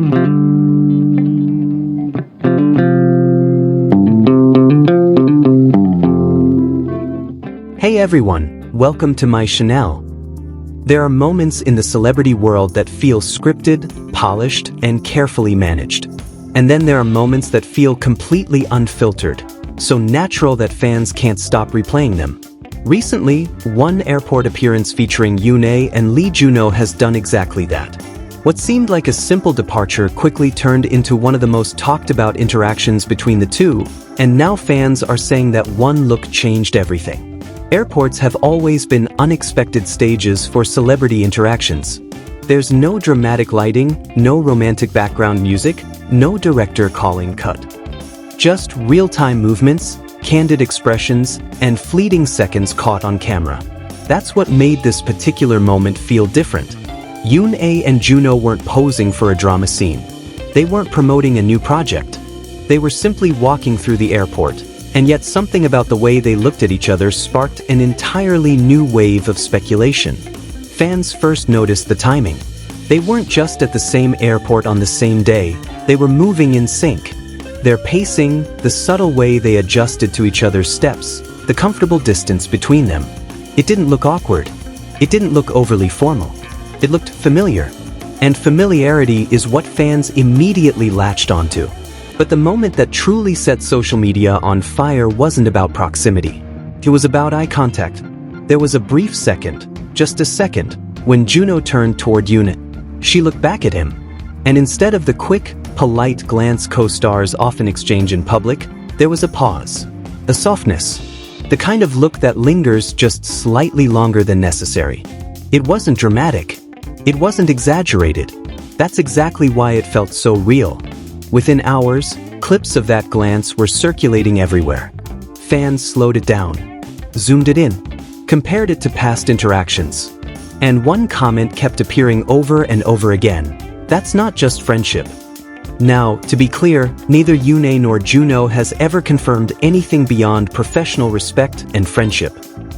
Hey everyone, welcome to my channel. There are moments in the celebrity world that feel scripted, polished, and carefully managed. And then there are moments that feel completely unfiltered, so natural that fans can't stop replaying them. Recently, one airport appearance featuring YoonA and Lee JunHo has done exactly that. What seemed like a simple departure quickly turned into one of the most talked about interactions between the two, and now fans are saying that one look changed everything. Airports have always been unexpected stages for celebrity interactions. There's no dramatic lighting, no romantic background music, no director calling cut. Just real-time movements, candid expressions, and fleeting seconds caught on camera. That's what made this particular moment feel different. YoonA and JunHo weren't posing for a drama scene. They weren't promoting a new project. They were simply walking through the airport. And yet something about the way they looked at each other sparked an entirely new wave of speculation. Fans first noticed the timing. They weren't just at the same airport on the same day, they were moving in sync. Their pacing, the subtle way they adjusted to each other's steps, the comfortable distance between them. It didn't look awkward. It didn't look overly formal. It looked familiar. And familiarity is what fans immediately latched onto. But the moment that truly set social media on fire wasn't about proximity. It was about eye contact. There was a brief second, just a second, when JunHo turned toward YoonA. She looked back at him. And instead of the quick, polite glance co-stars often exchange in public, there was a pause, a softness, the kind of look that lingers just slightly longer than necessary. It wasn't dramatic. It wasn't exaggerated. That's exactly why it felt so real. Within hours, clips of that glance were circulating everywhere. Fans slowed it down, zoomed it in, compared it to past interactions. And one comment kept appearing over and over again. That's not just friendship. Now, to be clear, neither YoonA nor JunHo has ever confirmed anything beyond professional respect and friendship.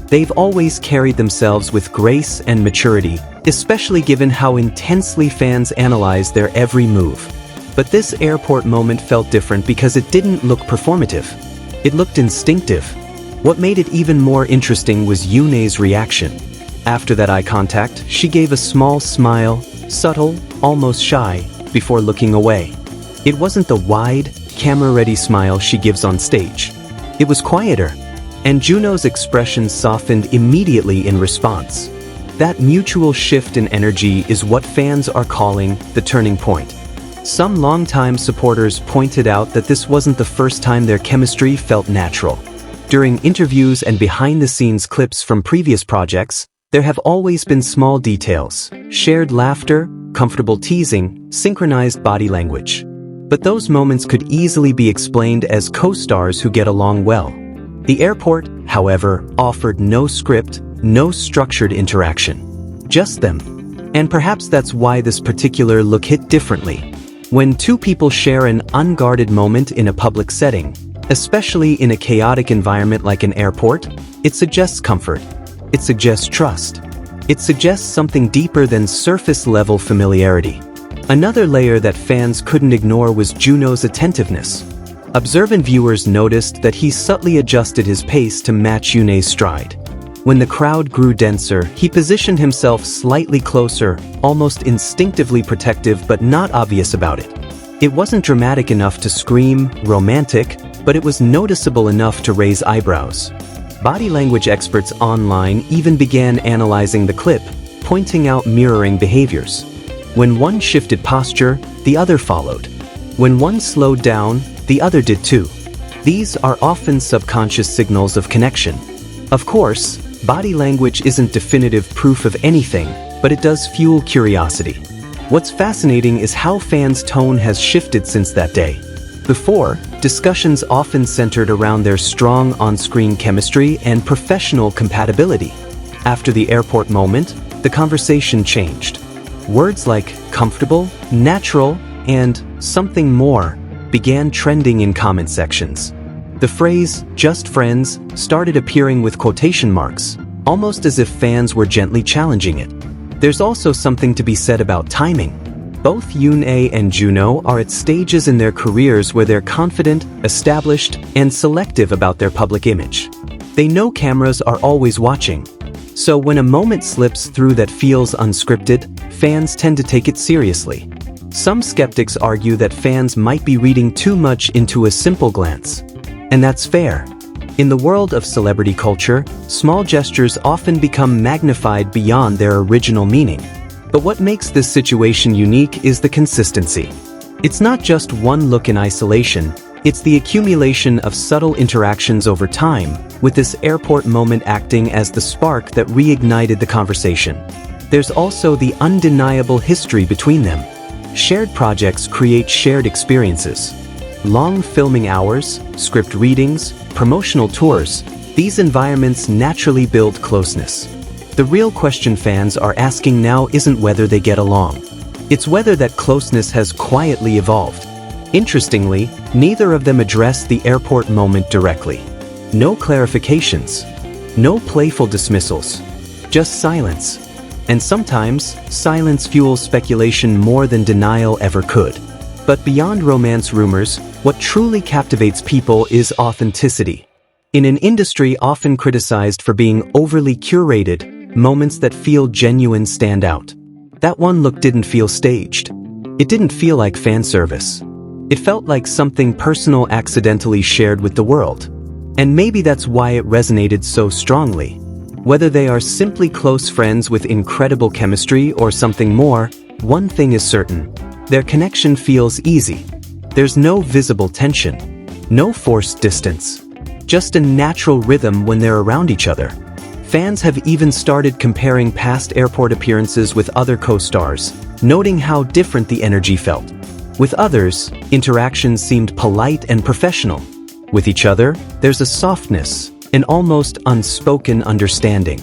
They've always carried themselves with grace and maturity, especially given how intensely fans analyze their every move. But this airport moment felt different because it didn't look performative. It looked instinctive. What made it even more interesting was YoonA's reaction. After that eye contact, she gave a small smile, subtle, almost shy, before looking away. It wasn't the wide, camera-ready smile she gives on stage. It was quieter, and JunHo's expression softened immediately in response. That mutual shift in energy is what fans are calling the turning point. Some longtime supporters pointed out that this wasn't the first time their chemistry felt natural. During interviews and behind-the-scenes clips from previous projects, there have always been small details, shared laughter, comfortable teasing, synchronized body language. But those moments could easily be explained as co-stars who get along well. The airport, however, offered no script, no structured interaction. Just them. And perhaps that's why this particular look hit differently. When two people share an unguarded moment in a public setting, especially in a chaotic environment like an airport, it suggests comfort. It suggests trust. It suggests something deeper than surface-level familiarity. Another layer that fans couldn't ignore was JunHo's attentiveness. Observant viewers noticed that he subtly adjusted his pace to match YoonA's stride. When the crowd grew denser, he positioned himself slightly closer, almost instinctively protective but not obvious about it. It wasn't dramatic enough to scream romantic, but it was noticeable enough to raise eyebrows. Body language experts online even began analyzing the clip, pointing out mirroring behaviors. When one shifted posture, the other followed. When one slowed down, the other did too. These are often subconscious signals of connection. Of course, body language isn't definitive proof of anything, but it does fuel curiosity. What's fascinating is how fans' tone has shifted since that day. Before, discussions often centered around their strong on-screen chemistry and professional compatibility. After the airport moment, the conversation changed. Words like comfortable, natural, and something more began trending in comment sections. The phrase, "just friends," started appearing with quotation marks, almost as if fans were gently challenging it. There's also something to be said about timing. Both YoonA and JunHo are at stages in their careers where they're confident, established, and selective about their public image. They know cameras are always watching. So when a moment slips through that feels unscripted, fans tend to take it seriously. Some skeptics argue that fans might be reading too much into a simple glance. And that's fair. In the world of celebrity culture, small gestures often become magnified beyond their original meaning. But what makes this situation unique is the consistency. It's not just one look in isolation, it's the accumulation of subtle interactions over time, with this airport moment acting as the spark that reignited the conversation. There's also the undeniable history between them. Shared projects create shared experiences. Long filming hours, script readings, promotional tours, these environments naturally build closeness. The real question fans are asking now isn't whether they get along. It's whether that closeness has quietly evolved. Interestingly, neither of them address the airport moment directly. No clarifications. No playful dismissals. Just silence. And sometimes, silence fuels speculation more than denial ever could. But beyond romance rumors, what truly captivates people is authenticity. In an industry often criticized for being overly curated, moments that feel genuine stand out. That one look didn't feel staged. It didn't feel like fan service. It felt like something personal accidentally shared with the world. And maybe that's why it resonated so strongly. Whether they are simply close friends with incredible chemistry or something more, one thing is certain. Their connection feels easy. There's no visible tension. No forced distance. Just a natural rhythm when they're around each other. Fans have even started comparing past airport appearances with other co-stars, noting how different the energy felt. With others, interactions seemed polite and professional. With each other, there's a softness, an almost unspoken understanding.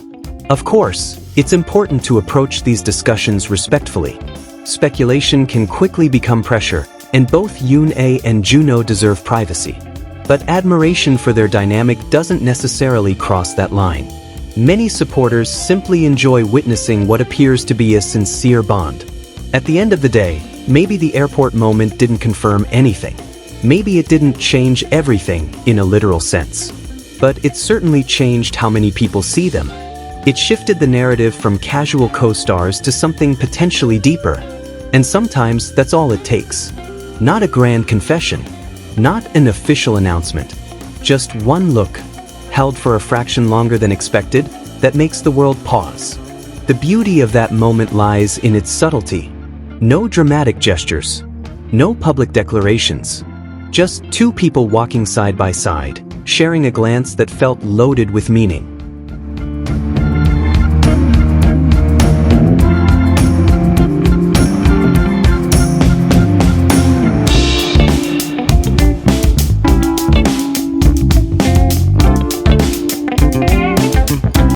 Of course, it's important to approach these discussions respectfully. Speculation can quickly become pressure, and both YoonA and JunHo deserve privacy. But admiration for their dynamic doesn't necessarily cross that line. Many supporters simply enjoy witnessing what appears to be a sincere bond. At the end of the day, maybe the airport moment didn't confirm anything. Maybe it didn't change everything in a literal sense. But it certainly changed how many people see them. It shifted the narrative from casual co-stars to something potentially deeper. And sometimes that's all it takes. Not a grand confession. Not an official announcement. Just one look, held for a fraction longer than expected, that makes the world pause. The beauty of that moment lies in its subtlety. No dramatic gestures. No public declarations. Just two people walking side by side, sharing a glance that felt loaded with meaning.